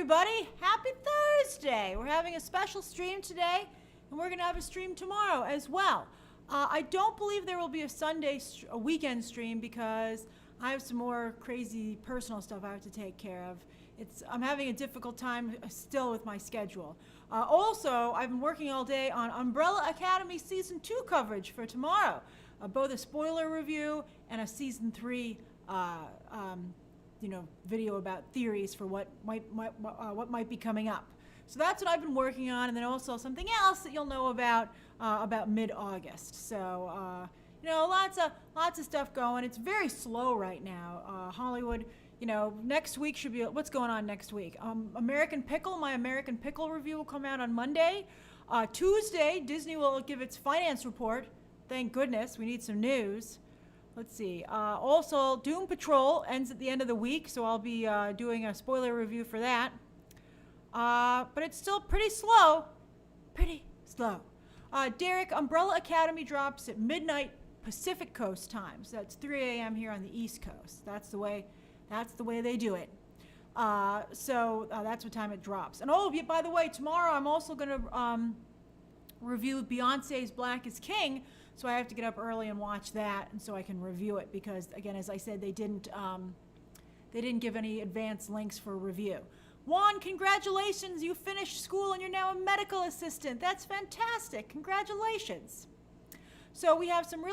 everybody. Happy Thursday. We're having a special stream today, and we're going to have a stream tomorrow as well. I don't believe there will be a weekend stream because I have some more crazy personal stuff I have to take care of. I'm having a difficult time still with my schedule. Also, I've been working all day on Umbrella Academy Season 2 coverage for tomorrow, both a spoiler review and a Season 3 video about theories for what might be coming up. So that's what I've been working on, and then also something else that you'll know about mid-August. So lots of stuff going. It's very slow right now. Hollywood, next week should be what's going on next week. American Pickle, my American Pickle review will come out on Monday. Tuesday, Disney will give its finance report. Thank goodness, we need some news. Let's see. Also, Doom Patrol ends at the end of the week, so I'll be doing a spoiler review for that. But it's still pretty slow. Pretty slow. Derek, Umbrella Academy drops at midnight Pacific Coast time. So that's 3 a.m. here on the East Coast. That's the way they do it. So that's what time it drops. And by the way, tomorrow I'm also going to review Beyonce's Black is King. So I have to get up early and watch that, and so I can review it because, again, as I said, they didn't give any advanced links for review. Juan, congratulations! You finished school and you're now a medical assistant. That's fantastic. Congratulations. So we have some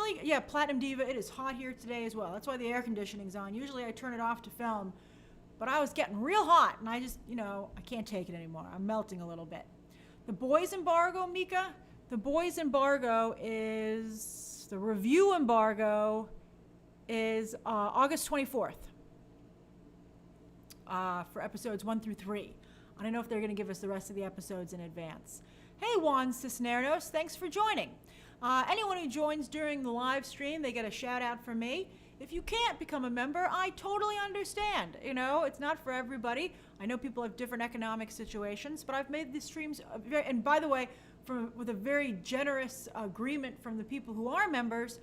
Platinum Diva. It is hot here today as well. That's why the air conditioning's on. Usually I turn it off to film, but I was getting real hot, and I just, I can't take it anymore. I'm melting a little bit. The Boys embargo, Mika. The Boys embargo the review embargo is August 24th for episodes 1 through 3. I don't know if they're going to give us the rest of the episodes in advance. Hey, Juan Cisneros, thanks for joining. Anyone who joins during the live stream, they get a shout out from me. If you can't become a member, I totally understand. It's not for everybody. I know people have different economic situations, but I've made these streams and by the way, with a very generous agreement from the people who are members,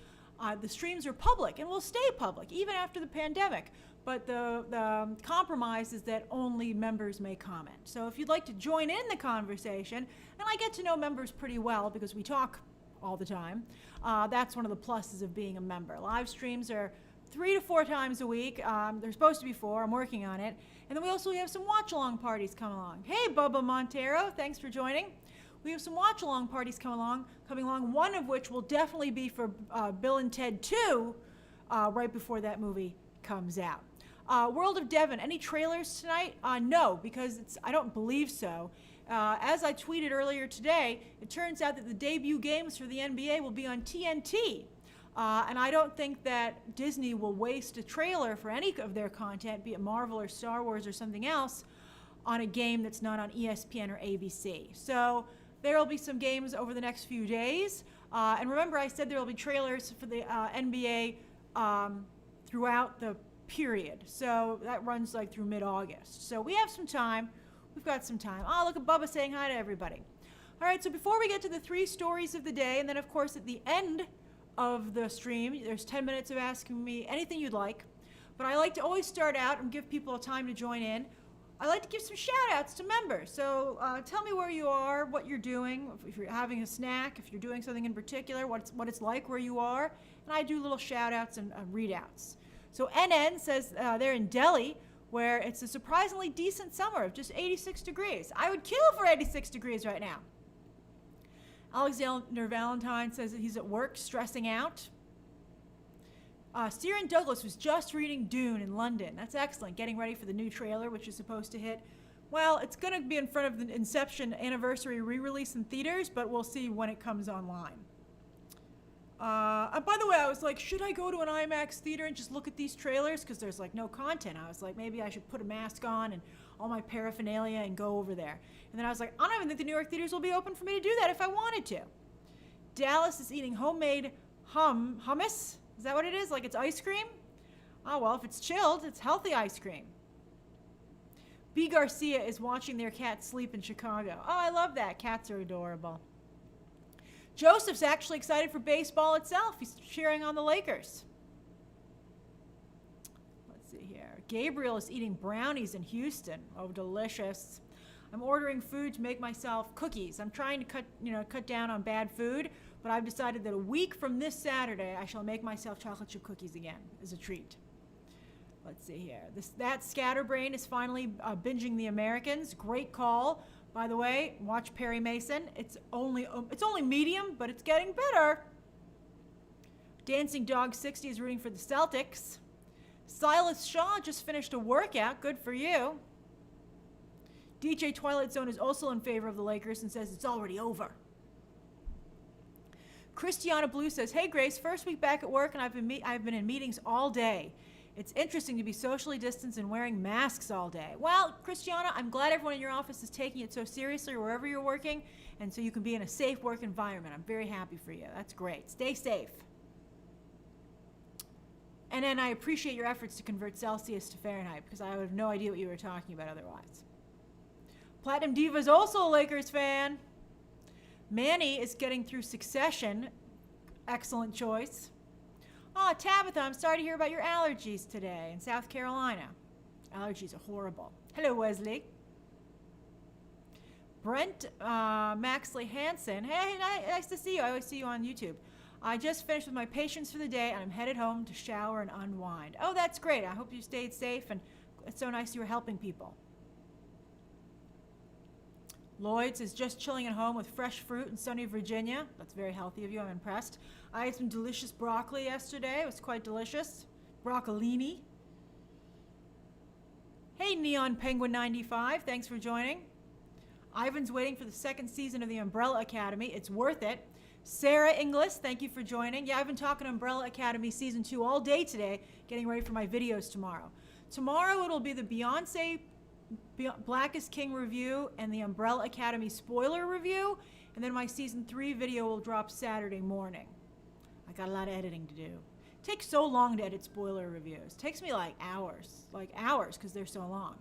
the streams are public and will stay public even after the pandemic. But the compromise is that only members may comment. So if you'd like to join in the conversation, and I get to know members pretty well because we talk all the time, that's one of the pluses of being a member. Live streams are 3 to 4 times a week. They're supposed to be 4. I'm working on it. And then we also have some watch-along parties come along. Hey, Bubba Montero, thanks for joining. We have some watch-along parties coming along, one of which will definitely be for Bill and Ted 2 right before that movie comes out. World of Devon, any trailers tonight? No, because I don't believe so. As I tweeted earlier today, it turns out that the debut games for the NBA will be on TNT. And I don't think that Disney will waste a trailer for any of their content, be it Marvel or Star Wars or something else, on a game that's not on ESPN or ABC. So there will be some games over the next few days. And remember, I said there will be trailers for the NBA throughout the period. So that runs like through mid-August. So we have some time. We've got some time. Oh, look at Bubba saying hi to everybody. All right, so before we get to the 3 stories of the day, and then, of course, at the end of the stream, there's 10 minutes of asking me anything you'd like. But I like to always start out and give people time to join in. I like to give some shout-outs to members. So tell me where you are, what you're doing, if you're having a snack, if you're doing something in particular, what it's like where you are. And I do little shout-outs and readouts. So NN says they're in Delhi, where it's a surprisingly decent summer of just 86 degrees. I would kill for 86 degrees right now. Alexander Valentine says that he's at work stressing out. Steeren Douglas was just reading Dune in London. That's excellent. Getting ready for the new trailer, which is supposed to hit. Well, it's going to be in front of the Inception anniversary re-release in theaters, but we'll see when it comes online. By the way, I was like, should I go to an IMAX theater and just look at these trailers? Because there's like no content. I was like, maybe I should put a mask on and all my paraphernalia and go over there. And then I was like, I don't even think the New York theaters will be open for me to do that if I wanted to. Dallas is eating homemade hummus. Is that what it is? Like it's ice cream? Oh, well, if it's chilled, it's healthy ice cream. B. Garcia is watching their cat sleep in Chicago. Oh, I love that. Cats are adorable. Joseph's actually excited for baseball itself. He's cheering on the Lakers. Let's see here. Gabriel is eating brownies in Houston. Oh, delicious. I'm ordering food to make myself cookies. I'm trying to cut down on bad food, but I've decided that a week from this Saturday, I shall make myself chocolate chip cookies again as a treat. Let's see here. That scatterbrain is finally binging The Americans. Great call. By the way, watch Perry Mason. It's only medium, but it's getting better. Dancing Dog 60 is rooting for the Celtics. Silas Shaw just finished a workout. Good for you. DJ Twilight Zone is also in favor of the Lakers and says it's already over. Christiana Blue says, hey Grace, first week back at work and I've been in meetings all day. It's interesting to be socially distanced and wearing masks all day. Well, Christiana, I'm glad everyone in your office is taking it so seriously wherever you're working, and so you can be in a safe work environment. I'm very happy for you. That's great. Stay safe. And then I appreciate your efforts to convert Celsius to Fahrenheit, because I have no idea what you were talking about otherwise. Platinum Diva is also a Lakers fan. Manny is getting through Succession. Excellent choice. Oh, Tabitha, I'm sorry to hear about your allergies today in South Carolina. Allergies are horrible. Hello, Wesley. Brent Maxley Hansen. Hey, nice to see you. I always see you on YouTube. I just finished with my patients for the day, and I'm headed home to shower and unwind. Oh, that's great. I hope you stayed safe, and it's so nice you were helping people. Lloyd's is just chilling at home with fresh fruit in sunny Virginia. That's very healthy of you. I'm impressed. I ate some delicious broccoli yesterday. It was quite delicious. Broccolini. Hey, Neon Penguin 95. Thanks for joining. Ivan's waiting for the second season of the Umbrella Academy. It's worth it. Sarah Inglis, thank you for joining. Yeah, I've been talking Umbrella Academy Season 2 all day today, getting ready for my videos tomorrow. Tomorrow it'll be the Beyonce Black is King review and the Umbrella Academy spoiler review, and then my Season 3 video will drop Saturday morning. I got a lot of editing to do. It takes so long to edit spoiler reviews. It takes me like hours, because they're so long.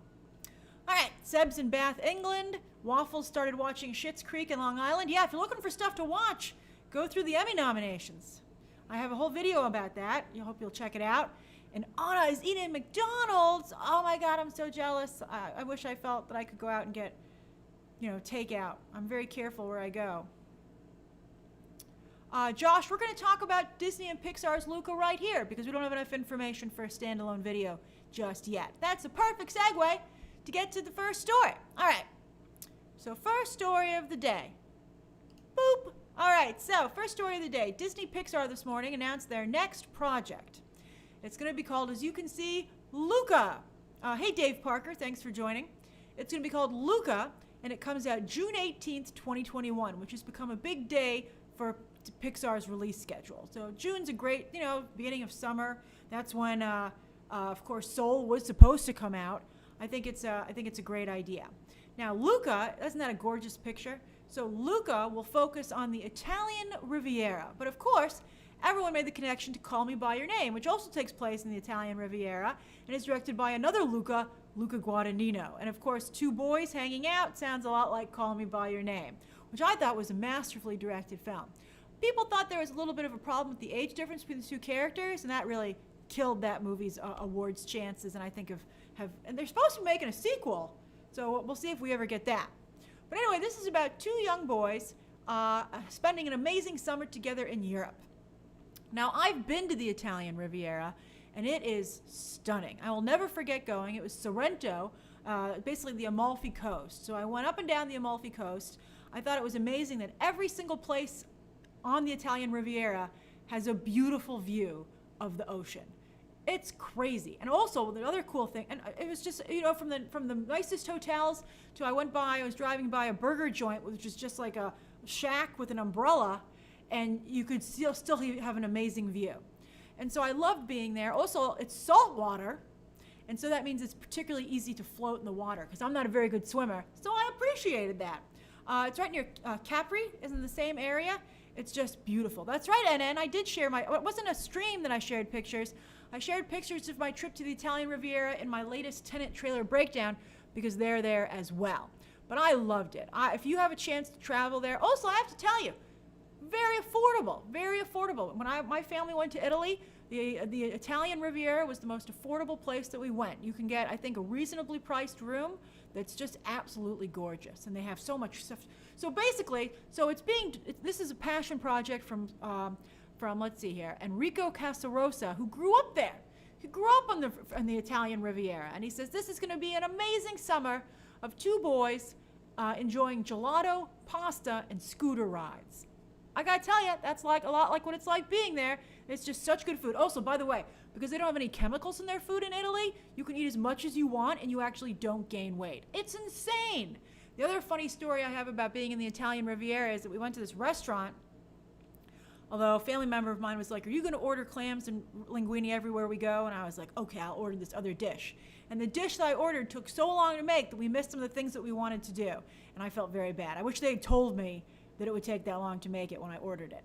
All right, Seb's in Bath, England. Waffles started watching Schitt's Creek in Long Island. Yeah, if you're looking for stuff to watch, go through the Emmy nominations. I have a whole video about that. I hope you'll check it out. And Anna is eating McDonald's. Oh my God, I'm so jealous. I wish I felt that I could go out and get, takeout. I'm very careful where I go. Josh, we're going to talk about Disney and Pixar's Luca right here because we don't have enough information for a standalone video just yet. That's a perfect segue to get to the first story. All right. So first story of the day. Boop. All right. So first story of the day. Disney Pixar this morning announced their next project. It's going to be called, as you can see, Luca. Hey, Dave Parker. Thanks for joining. It's going to be called Luca, and it comes out June 18th, 2021, which has become a big day for Pixar's release schedule. So June's a great, beginning of summer. That's when, of course, Soul was supposed to come out. I think it's a great idea. Now, Luca, isn't that a gorgeous picture? So Luca will focus on the Italian Riviera, but of course, everyone made the connection to Call Me By Your Name, which also takes place in the Italian Riviera and is directed by another Luca, Luca Guadagnino. And of course, two boys hanging out sounds a lot like Call Me By Your Name, which I thought was a masterfully directed film. People thought there was a little bit of a problem with the age difference between the two characters, and that really killed that movie's awards chances, and I think and they're supposed to be making a sequel, so we'll see if we ever get that. But anyway, this is about two young boys spending an amazing summer together in Europe. Now, I've been to the Italian Riviera, and it is stunning. I will never forget going. It was Sorrento, basically the Amalfi Coast. So I went up and down the Amalfi Coast. I thought it was amazing that every single place on the Italian Riviera has a beautiful view of the ocean. It's crazy. And also, the other cool thing, and it was just, from the nicest hotels to I was driving by a burger joint, which is just like a shack with an umbrella, and you could still have an amazing view. And so I loved being there. Also, it's salt water, and so that means it's particularly easy to float in the water, because I'm not a very good swimmer, so I appreciated that. It's right near Capri, is in the same area. It's just beautiful. That's right, and I did share it wasn't a stream that I shared pictures. I shared pictures of my trip to the Italian Riviera in my latest Tenant Trailer Breakdown, because they're there as well. But I loved it. If you have a chance to travel there, also I have to tell you, Very affordable, very affordable. When my family went to Italy, the Italian Riviera was the most affordable place that we went. You can get, I think, a reasonably priced room that's just absolutely gorgeous, and they have so much stuff. So basically, this is a passion project from let's see here, Enrico Casarosa, who grew up there. He grew up on the Italian Riviera, and he says this is going to be an amazing summer of two boys enjoying gelato, pasta, and scooter rides. I gotta tell you, that's like a lot like what it's like being there. It's just such good food. Also, by the way, because they don't have any chemicals in their food in Italy, you can eat as much as you want and you actually don't gain weight. It's insane. The other funny story I have about being in the Italian Riviera is that we went to this restaurant, although a family member of mine was like, are you gonna order clams and linguine everywhere we go? And I was like, okay, I'll order this other dish. And the dish that I ordered took so long to make that we missed some of the things that we wanted to do. And I felt very bad. I wish they had told me that it would take that long to make it when I ordered it.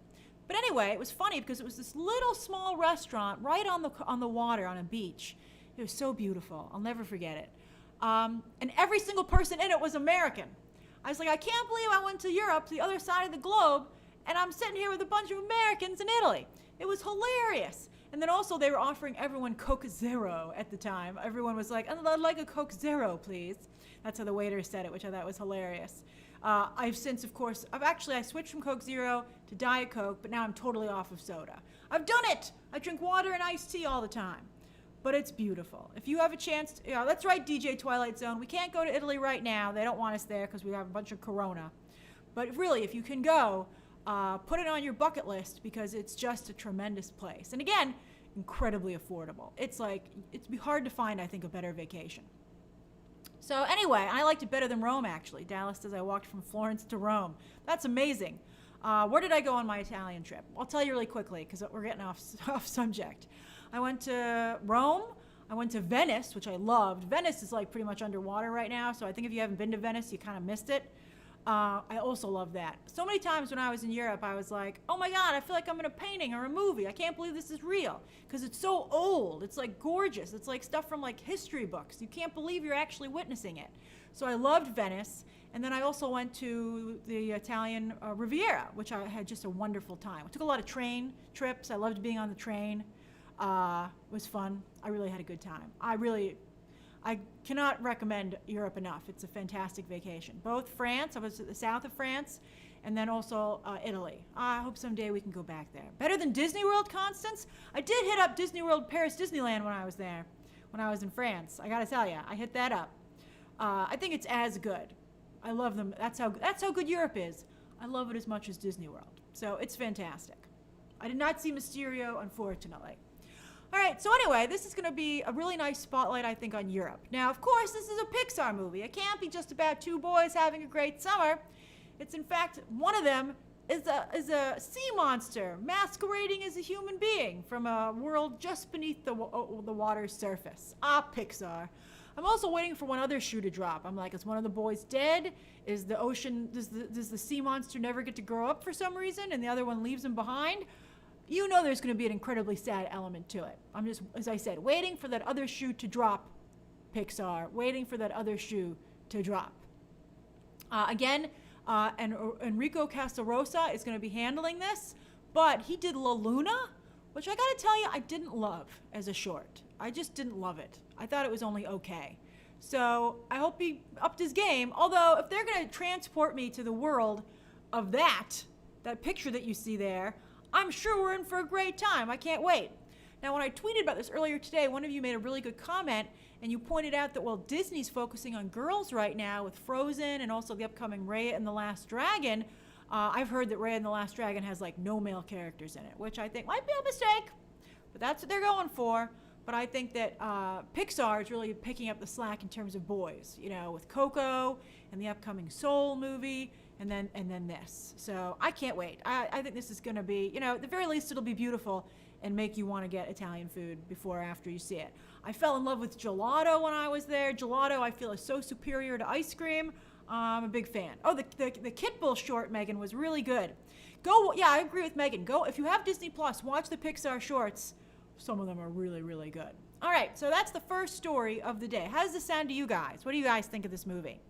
But anyway, it was funny because it was this little small restaurant right on the water on a beach. It was so beautiful. I'll never forget it. And every single person in it was American. I was like, I can't believe I went to Europe, to the other side of the globe, and I'm sitting here with a bunch of Americans in Italy. It was hilarious. And then also they were offering everyone Coke Zero at the time. Everyone was like, I'd like a Coke Zero, please. That's how the waiter said it, which I thought was hilarious. I've since, of course, I switched from Coke Zero to Diet Coke, but now I'm totally off of soda. I've done it! I drink water and iced tea all the time. But it's beautiful. If you have a chance, that's right, DJ Twilight Zone. We can't go to Italy right now. They don't want us there because we have a bunch of corona. But really, if you can go, put it on your bucket list because it's just a tremendous place. And again, incredibly affordable. It'd be hard to find, I think, a better vacation. So anyway, I liked it better than Rome, actually. Dallas says I walked from Florence to Rome. That's amazing. Where did I go on my Italian trip? I'll tell you really quickly because we're getting off subject. I went to Rome. I went to Venice, which I loved. Venice is like pretty much underwater right now, so I think if you haven't been to Venice, you kind of missed it. I also love that. So many times when I was in Europe, I was like, oh my God, I feel like I'm in a painting or a movie. I can't believe this is real because it's so old. It's like gorgeous. It's like stuff from like history books. You can't believe you're actually witnessing it. So I loved Venice. And then I also went to the Italian Riviera, which I had just a wonderful time. I took a lot of train trips. I loved being on the train. It was fun. I really had a good time. I cannot recommend Europe enough. It's a fantastic vacation. Both France, I was at the south of France, and then also Italy. I hope someday we can go back there. Better than Disney World, Constance? I did hit up Disney World Paris Disneyland when I was there, when I was in France. I gotta tell you, I hit that up. I think it's as good. I love them. That's how good Europe is. I love it as much as Disney World. So it's fantastic. I did not see Mysterio, unfortunately. All right, so anyway, this is going to be a really nice spotlight, I think, on Europe. Now, of course, this is a Pixar movie. It can't be just about two boys having a great summer. It's, in fact, one of them is a sea monster masquerading as a human being from a world just beneath the water's surface. Pixar. I'm also waiting for one other shoe to drop. I'm like, is one of the boys dead? Is the ocean, does the sea monster never get to grow up for some reason and the other one leaves him behind? You know there's going to be an incredibly sad element to it. I'm just, as I said, waiting for that other shoe to drop, Pixar. Waiting for that other shoe to drop. And Enrico Casarosa is going to be handling this, but he did La Luna, which I got to tell you, I didn't love as a short. I just didn't love it. I thought it was only okay. So I hope he upped his game, although if they're going to transport me to the world of that picture that you see there, I'm sure we're in for a great time. I can't wait. Now, when I tweeted about this earlier today, one of you made a really good comment, and you pointed out that, well, Disney's focusing on girls right now with Frozen and also the upcoming Raya and the Last Dragon. I've heard that Raya and the Last Dragon has, like, no male characters in it, which I think might be a mistake, but that's what they're going for. But I think that Pixar is really picking up the slack in terms of boys, with Coco and the upcoming Soul movie. And then this. So I can't wait. I think this is going to be, at the very least, it'll be beautiful and make you want to get Italian food before or after you see it. I fell in love with gelato when I was there. Gelato, I feel, is so superior to ice cream. I'm a big fan. Oh, the Kit Bull short, Megan, was really good. I agree with Megan. Go, if you have Disney Plus, watch the Pixar shorts. Some of them are really, really good. All right, so that's the first story of the day. How does this sound to you guys? What do you guys think of this movie?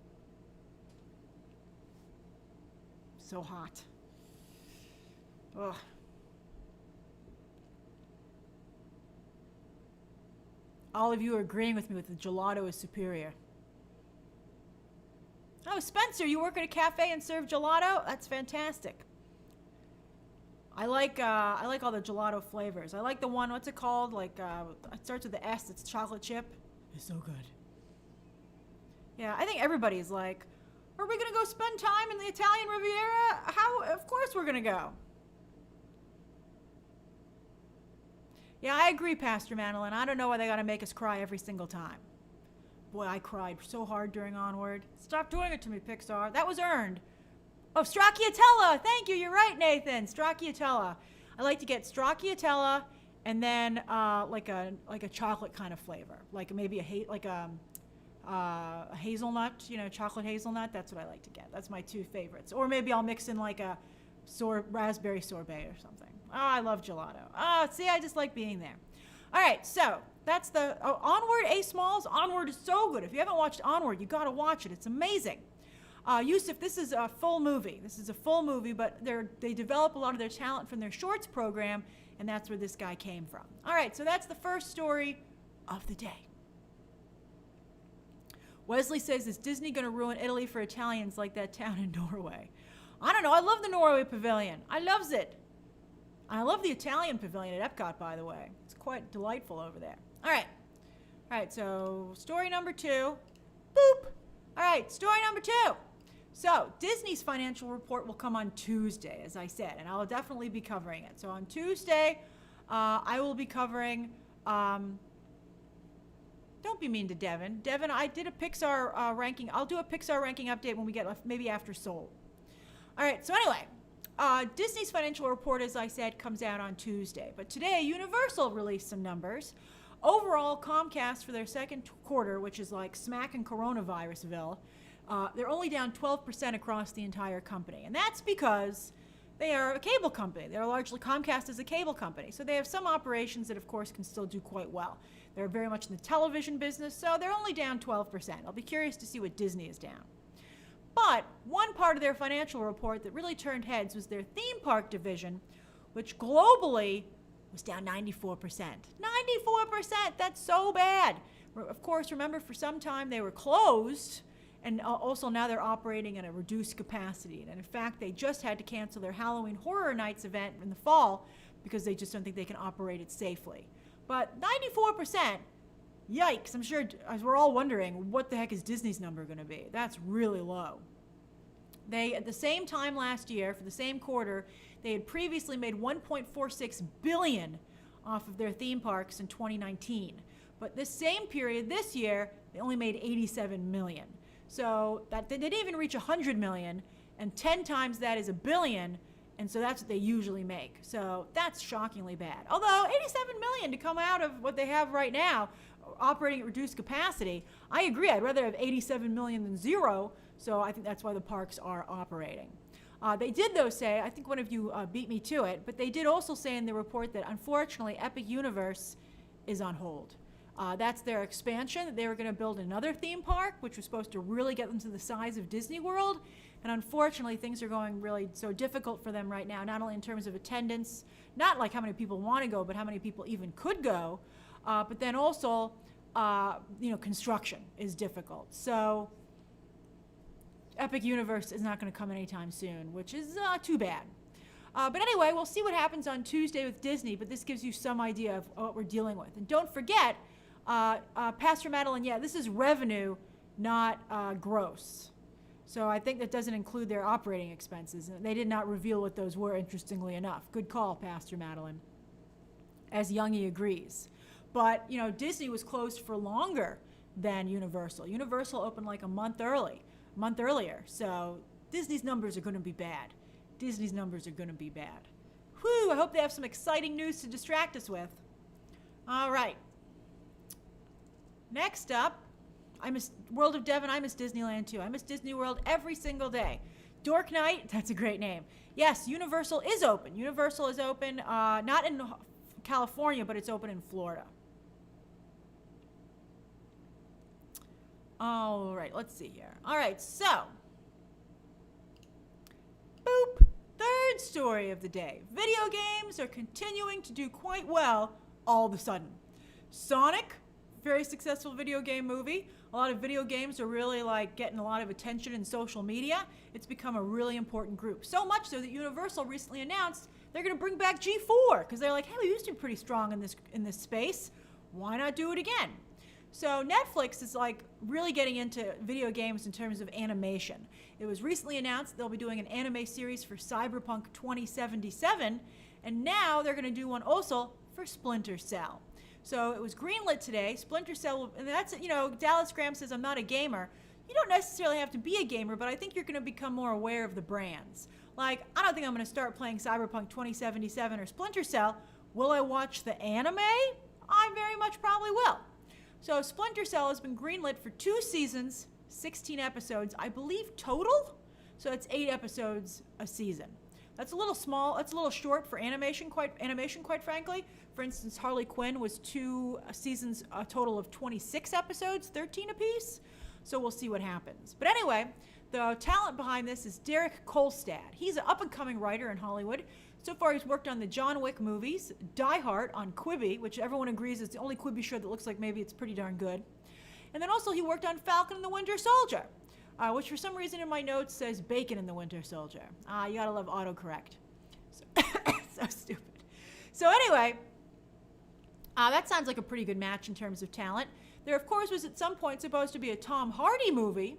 So hot. Ugh. All of you are agreeing with me with the gelato is superior. Oh, Spencer, you work at a cafe and serve gelato? That's fantastic. I like all the gelato flavors. I like the one, what's it called? Like it starts with the S. It's chocolate chip. It's so good. Yeah, I think everybody's like, are we gonna go spend time in the Italian Riviera? How? Of course we're gonna go. Yeah, I agree, Pastor Madeline. I don't know why they gotta make us cry every single time. Boy, I cried so hard during Onward. Stop doing it to me, Pixar. That was earned. Oh, stracciatella. Thank you. You're right, Nathan. Stracciatella. I like to get stracciatella and then like a chocolate kind of flavor, like maybe a hazelnut, chocolate hazelnut. That's what I like to get. That's my two favorites. Or maybe I'll mix in like a raspberry sorbet or something. Oh, I love gelato. Oh, see, I just like being there. All right, so that's the Onward. A Smalls. Onward is so good. If you haven't watched Onward, you got to watch it. It's amazing. Yusuf, this is a full movie. But they develop a lot of their talent from their shorts program, and that's where this guy came from. All right, so that's the first story of the day. Wesley says, is Disney going to ruin Italy for Italians like that town in Norway? I don't know. I love the Norway Pavilion. I loves it. I love the Italian Pavilion at Epcot, by the way. It's quite delightful over there. All right, so story number 2. Boop. All right, story number 2. So Disney's financial report will come on Tuesday, as I said, and I'll definitely be covering it. So on Tuesday, I will be covering, don't be mean to Devin. Devin, I did a Pixar ranking. I'll do a Pixar ranking update when we get, maybe after Soul. All right, so anyway, Disney's financial report, as I said, comes out on Tuesday. But today, Universal released some numbers. Overall, Comcast for their second quarter, which is like smack in coronavirusville, they're only down 12% across the entire company. And that's because they are a cable company. They're largely, Comcast is a cable company. So they have some operations that, of course, can still do quite well. They're very much in the television business, so they're only down 12%. I'll be curious to see what Disney is down. But one part of their financial report that really turned heads was their theme park division, which globally was down 94%. 94%! That's so bad. Of course, remember, for some time they were closed, and also now they're operating at a reduced capacity. And in fact, they just had to cancel their Halloween Horror Nights event in the fall because they just don't think they can operate it safely. But 94%, yikes. I'm sure, as we're all wondering, what the heck is Disney's number going to be? That's really low. They, at the same time last year, for the same quarter, they had previously made $1.46 billion off of their theme parks in 2019. But this same period this year, they only made $87 million. So that they didn't even reach $100 million, and 10 times that is $1 billion, and so that's what they usually make. So that's shockingly bad. Although $87 million to come out of what they have right now, operating at reduced capacity, I agree. I'd rather have $87 million than zero. So I think that's why the parks are operating. They did, though, say, I think one of you beat me to it, but they did also say in the report that unfortunately Epic Universe is on hold. That's their expansion. They were going to build another theme park, which was supposed to really get them to the size of Disney World. And unfortunately, things are going really so difficult for them right now, not only in terms of attendance, not like how many people want to go, but how many people even could go. But then also, construction is difficult. So Epic Universe is not going to come anytime soon, which is too bad. But anyway, we'll see what happens on Tuesday with Disney, but this gives you some idea of what we're dealing with. And don't forget, Pastor Madeline, this is revenue, not gross. So I think that doesn't include their operating expenses. And they did not reveal what those were, interestingly enough. Good call, Pastor Madeline, as Youngie agrees. But, Disney was closed for longer than Universal. Universal opened like a month earlier. So Disney's numbers are going to be bad. Whew, I hope they have some exciting news to distract us with. All right. Next up, I miss World of Devon. I miss Disneyland too. I miss Disney World every single day. Dork Night, that's a great name. Yes, Universal is open. Universal is open, not in California, but it's open in Florida. All right, let's see here. All right, so, boop, third story of the day. Video games are continuing to do quite well all of a sudden. Sonic, very successful video game movie. A lot of video games are really like getting a lot of attention in social media. It's become a really important group. So much so that Universal recently announced they're going to bring back G4 because they're like, hey, we used to be pretty strong in this space. Why not do it again? So Netflix is like really getting into video games in terms of animation. It was recently announced they'll be doing an anime series for Cyberpunk 2077, and now they're going to do one also for Splinter Cell. So it was greenlit today. Splinter Cell, and that's, Dallas Graham says, I'm not a gamer. You don't necessarily have to be a gamer, but I think you're going to become more aware of the brands. Like, I don't think I'm going to start playing Cyberpunk 2077 or Splinter Cell. Will I watch the anime? I very much probably will. So Splinter Cell has been greenlit for 2 seasons, 16 episodes, I believe total. So it's 8 episodes a season. That's a little small. That's a little short for animation, quite frankly. For instance, Harley Quinn was 2 seasons, a total of 26 episodes, 13 apiece. So we'll see what happens. But anyway, the talent behind this is Derek Kolstad. He's an up-and-coming writer in Hollywood. So far, he's worked on the John Wick movies, Die Hard on Quibi, which everyone agrees is the only Quibi show that looks like maybe it's pretty darn good. And then also he worked on Falcon and the Winter Soldier, which for some reason in my notes says Bacon and the Winter Soldier. You gotta love autocorrect. So stupid. So anyway, that sounds like a pretty good match in terms of talent. There, of course, was at some point supposed to be a Tom Hardy movie,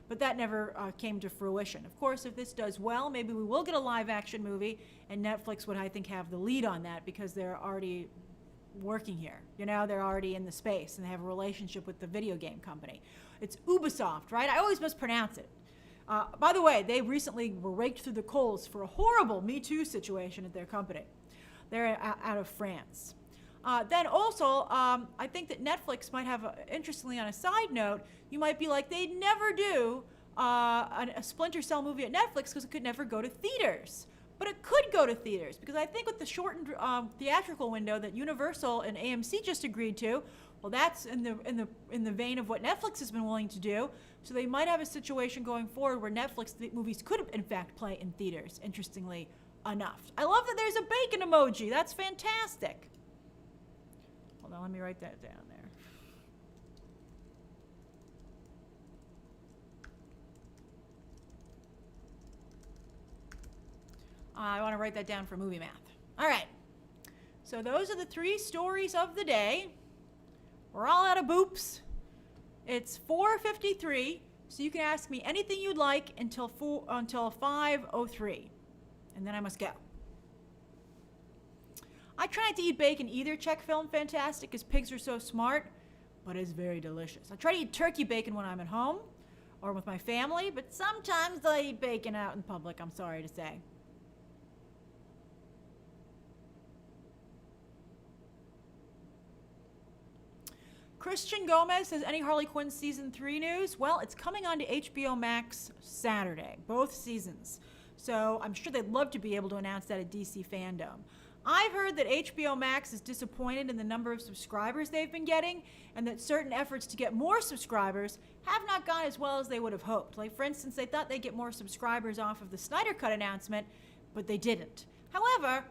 but that never came to fruition. Of course, if this does well, maybe we will get a live-action movie, and Netflix would, I think, have the lead on that because they're already working here. They're already in the space, and they have a relationship with the video game company. It's Ubisoft, right? I always mispronounce it. By the way, they recently were raked through the coals for a horrible Me Too situation at their company. They're out of France. Then also, I think that Netflix might have, interestingly on a side note, you might be like, they'd never do a Splinter Cell movie at Netflix because it could never go to theaters. But it could go to theaters because I think with the shortened theatrical window that Universal and AMC just agreed to, well, that's in the vein of what Netflix has been willing to do. So they might have a situation going forward where Netflix movies could, in fact, play in theaters, interestingly enough. I love that there's a bacon emoji. That's fantastic. Hold on, let me write that down there. I want to write that down for movie math. All right. So those are the 3 stories of the day. We're all out of boops. It's 4:53, so you can ask me anything you'd like until 5:03, and then I must go. I try not to eat bacon either, check Film Fantastic, because pigs are so smart, but it's very delicious. I try to eat turkey bacon when I'm at home or with my family, but sometimes I eat bacon out in public, I'm sorry to say. Christian Gomez says, any Harley Quinn season 3 news? Well, it's coming on to HBO Max Saturday, both seasons. So I'm sure they'd love to be able to announce that at DC Fandom. I've heard that HBO Max is disappointed in the number of subscribers they've been getting, and that certain efforts to get more subscribers have not gone as well as they would have hoped. Like, for instance, they thought they'd get more subscribers off of the Snyder Cut announcement, but they didn't. However,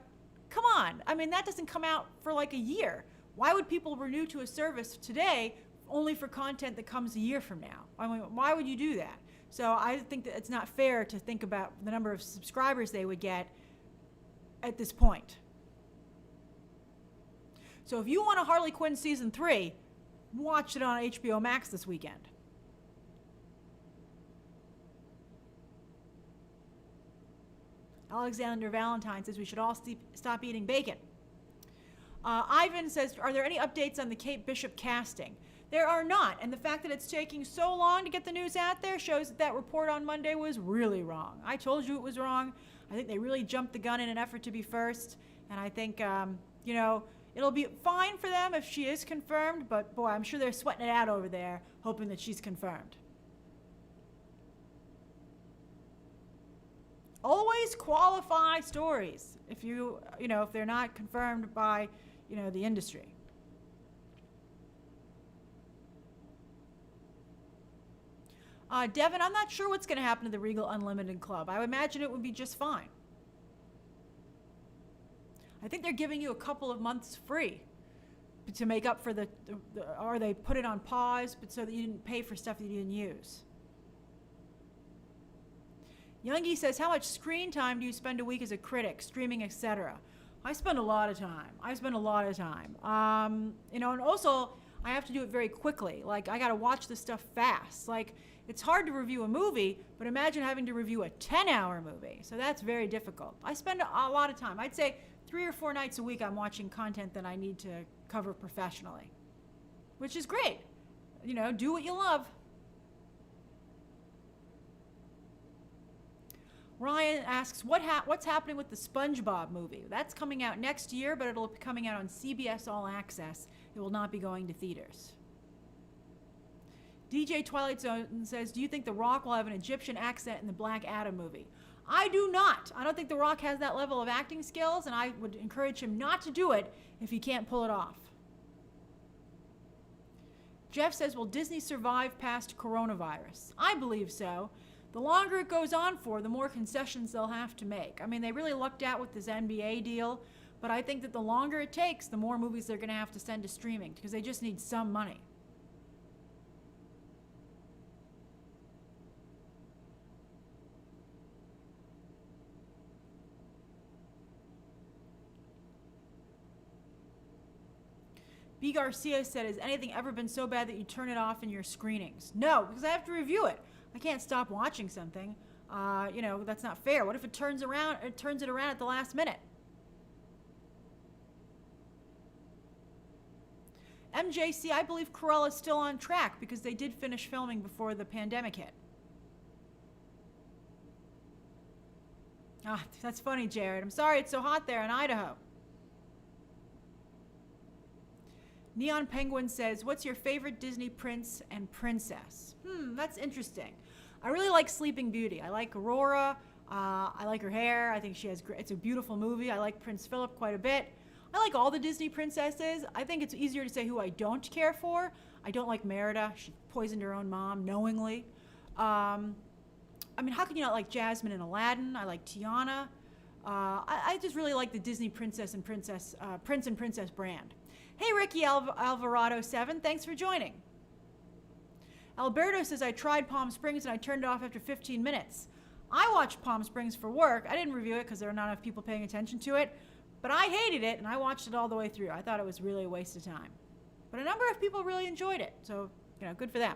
come on. I mean, that doesn't come out for like a year. Why would people renew to a service today only for content that comes a year from now? I mean, why would you do that? So I think that it's not fair to think about the number of subscribers they would get at this point. So if you want a Harley Quinn season 3, watch it on HBO Max this weekend. Alexander Valentine says we should all stop eating bacon. Ivan says, are there any updates on the Kate Bishop casting? There are not, and the fact that it's taking so long to get the news out there shows that that report on Monday was really wrong. I told you it was wrong. I think they really jumped the gun in an effort to be first, and I think, it'll be fine for them if she is confirmed, but boy, I'm sure they're sweating it out over there, hoping that she's confirmed. Always qualify stories if if they're not confirmed by, the industry. Devin, I'm not sure what's going to happen to the Regal Unlimited Club. I would imagine it would be just fine. I think they're giving you a couple of months free to make up for or they put it on pause, but so that you didn't pay for stuff that you didn't use. Youngie says, how much screen time do you spend a week as a critic, streaming, etc.? I spend a lot of time. And also I have to do it very quickly. Like, I got to watch this stuff fast. Like, it's hard to review a movie, but imagine having to review a 10-hour movie. So that's very difficult. I spend a lot of time. I'd say 3 or 4 nights a week I'm watching content that I need to cover professionally, which is great. Do what you love. Ryan asks, what's happening with the SpongeBob movie? That's coming out next year, but it'll be coming out on CBS All Access. It will not be going to theaters. DJ Twilight Zone says, do you think The Rock will have an Egyptian accent in the Black Adam movie? I do not. I don't think The Rock has that level of acting skills, and I would encourage him not to do it if he can't pull it off. Jeff says, will Disney survive past coronavirus? I believe so. The longer it goes on for, the more concessions they'll have to make. I mean, they really lucked out with this NBA deal, but I think that the longer it takes, the more movies they're going to have to send to streaming, because they just need some money. B. Garcia said, has anything ever been so bad that you turn it off in your screenings? No, because I have to review it. I can't stop watching something. That's not fair. What if it turns it around at the last minute? MJC, I believe Cruella is still on track because they did finish filming before the pandemic hit. Ah, that's funny, Jared. I'm sorry it's so hot there in Idaho. Neon Penguin says, what's your favorite Disney prince and princess? That's interesting. I really like Sleeping Beauty. I like Aurora. I like her hair. I think it's a beautiful movie. I like Prince Philip quite a bit. I like all the Disney princesses. I think it's easier to say who I don't care for. I don't like Merida. She poisoned her own mom knowingly. How can you not like Jasmine and Aladdin? I like Tiana. I just really like the Disney Prince and Princess brand. Hey, Ricky Alvarado 7, thanks for joining. Alberto says, I tried Palm Springs and I turned it off after 15 minutes. I watched Palm Springs for work. I didn't review it because there were not enough people paying attention to it, but I hated it and I watched it all the way through. I thought it was really a waste of time. But a number of people really enjoyed it, so, good for them.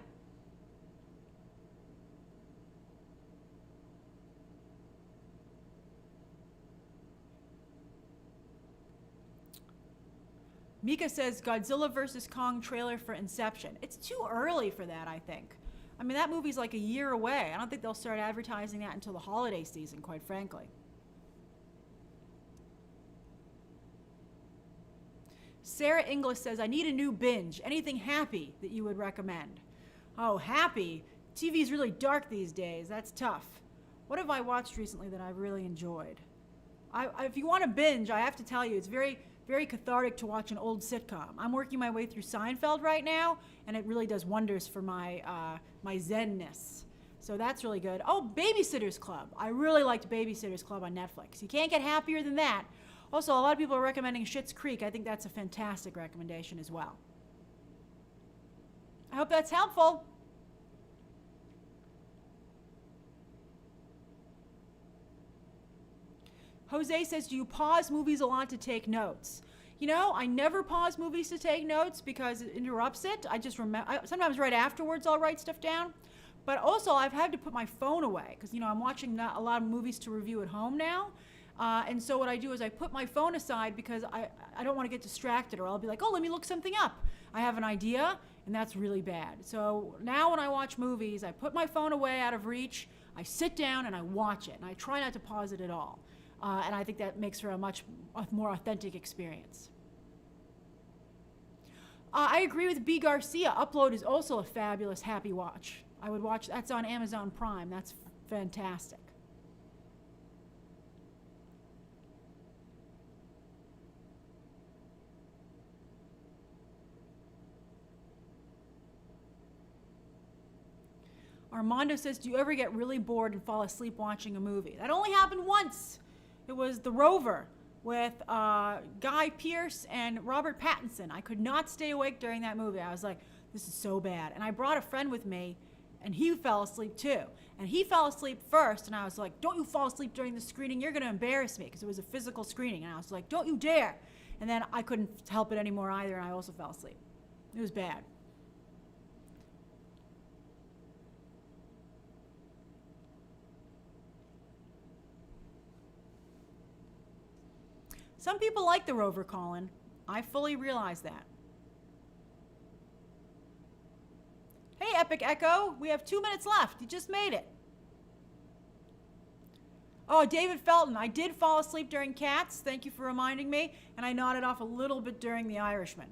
Mika says, Godzilla vs. Kong trailer for Inception. It's too early for that, I think. I mean, that movie's like a year away. I don't think they'll start advertising that until the holiday season, quite frankly. Sarah Inglis says, I need a new binge. Anything happy that you would recommend? Oh, happy? TV's really dark these days. That's tough. What have I watched recently that I've really enjoyed? If you want to binge, I have to tell you, it's very, very cathartic to watch an old sitcom. I'm working my way through Seinfeld right now, and it really does wonders for my zen-ness. So that's really good. Oh, Babysitter's Club. I really liked Babysitter's Club on Netflix. You can't get happier than that. Also, a lot of people are recommending Schitt's Creek. I think that's a fantastic recommendation as well. I hope that's helpful. Jose says, do you pause movies a lot to take notes? I never pause movies to take notes because it interrupts it. I just remember, sometimes right afterwards I'll write stuff down. But also I've had to put my phone away because, I'm watching not a lot of movies to review at home now. And so what I do is I put my phone aside because I don't want to get distracted, or I'll be like, oh, let me look something up. I have an idea, and that's really bad. So now when I watch movies, I put my phone away out of reach, I sit down and I watch it, and I try not to pause it at all. And I think that makes for a much more authentic experience. I agree with B. Garcia. Upload is also a fabulous happy watch. I would watch, that's on Amazon Prime. That's fantastic. Armando says, do you ever get really bored and fall asleep watching a movie? That only happened once. It was The Rover. with Guy Pearce and Robert Pattinson. I could not stay awake during that movie. I was like, this is so bad. And I brought a friend with me, and he fell asleep too. And he fell asleep first, and I was like, don't you fall asleep during the screening. You're going to embarrass me, because it was a physical screening. And I was like, don't you dare. And then I couldn't help it anymore either, and I also fell asleep. It was bad. Some people like the rover, Colin. I fully realize that. Hey, Epic Echo, we have 2 minutes left. You just made it. Oh, David Felton, I did fall asleep during Cats. Thank you for reminding me. And I nodded off a little bit during The Irishman.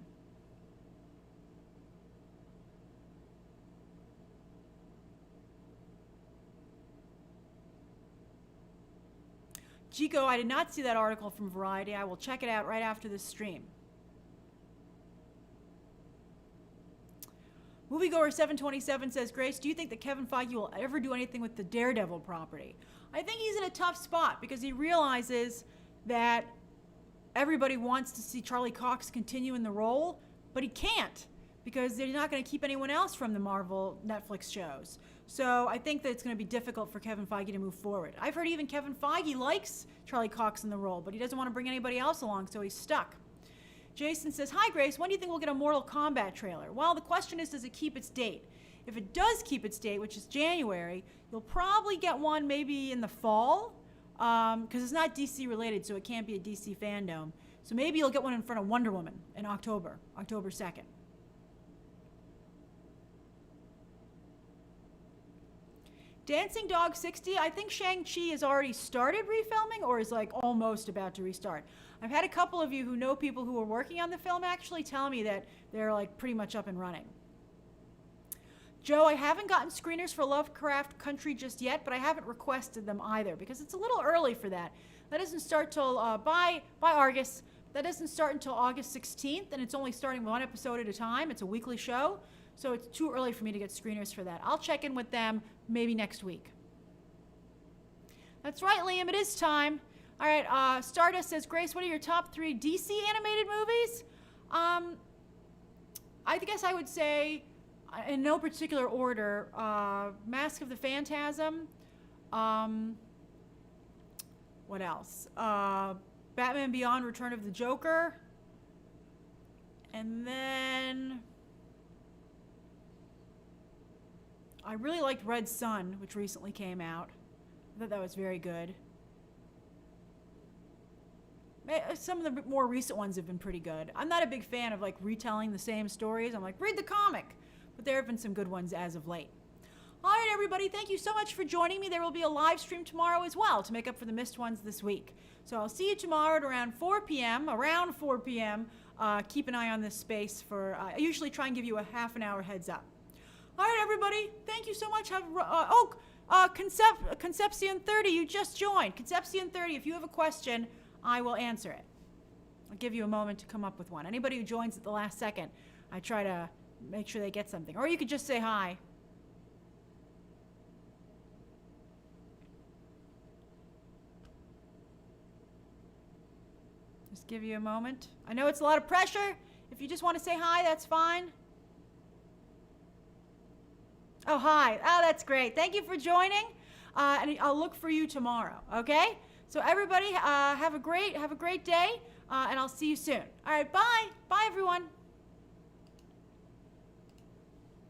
Chico, I did not see that article from Variety. I will check it out right after this stream. Moviegoer 727 says, Grace, do you think that Kevin Feige will ever do anything with the Daredevil property? I think he's in a tough spot because he realizes that everybody wants to see Charlie Cox continue in the role, but he can't because they're not going to keep anyone else from the Marvel Netflix shows. So I think that it's going to be difficult for Kevin Feige to move forward. I've heard even Kevin Feige likes Charlie Cox in the role, but he doesn't want to bring anybody else along, so he's stuck. Jason says, hi, Grace. When do you think we'll get a Mortal Kombat trailer? Well, the question is, does it keep its date? If it does keep its date, which is January, you'll probably get one maybe in the fall, because it's not DC related, so it can't be a DC fandom. So maybe you'll get one in front of Wonder Woman in October 2nd. Dancing Dog 60, I think Shang-Chi has already started refilming or is like almost about to restart. I've had a couple of you who know people who are working on the film actually tell me that they're like pretty much up and running. Joe, I haven't gotten screeners for Lovecraft Country just yet, but I haven't requested them either because it's a little early for that. That doesn't start till, by Argus, that doesn't start until August 16th, and it's only starting one episode at a time. It's a weekly show, so it's too early for me to get screeners for that. I'll check in with them maybe next week. That's right, Liam, it is time. All right, Stardust says, Grace, what are your top 3 DC animated movies? I guess I would say, in no particular order, Mask of the Phantasm, what else? Batman Beyond Return of the Joker, and then I really liked Red Sun, which recently came out. I thought that was very good. Some of the more recent ones have been pretty good. I'm not a big fan of like retelling the same stories. I'm like, read the comic. But there have been some good ones as of late. All right, everybody, thank you so much for joining me. There will be a live stream tomorrow as well to make up for the missed ones this week. So I'll see you tomorrow at around 4 p.m. Keep an eye on this space for, I usually try and give you a half an hour heads up. All right, everybody, thank you so much. Concepcion 30, you just joined. Concepcion 30, if you have a question, I will answer it. I'll give you a moment to come up with one. Anybody who joins at the last second, I try to make sure they get something. Or you could just say hi. Just give you a moment. I know it's a lot of pressure. If you just want to say hi, that's fine. Oh, hi. Oh, that's great. Thank you for joining. And I'll look for you tomorrow, okay? So everybody, have a great day, and I'll see you soon. All right, bye. Bye, everyone.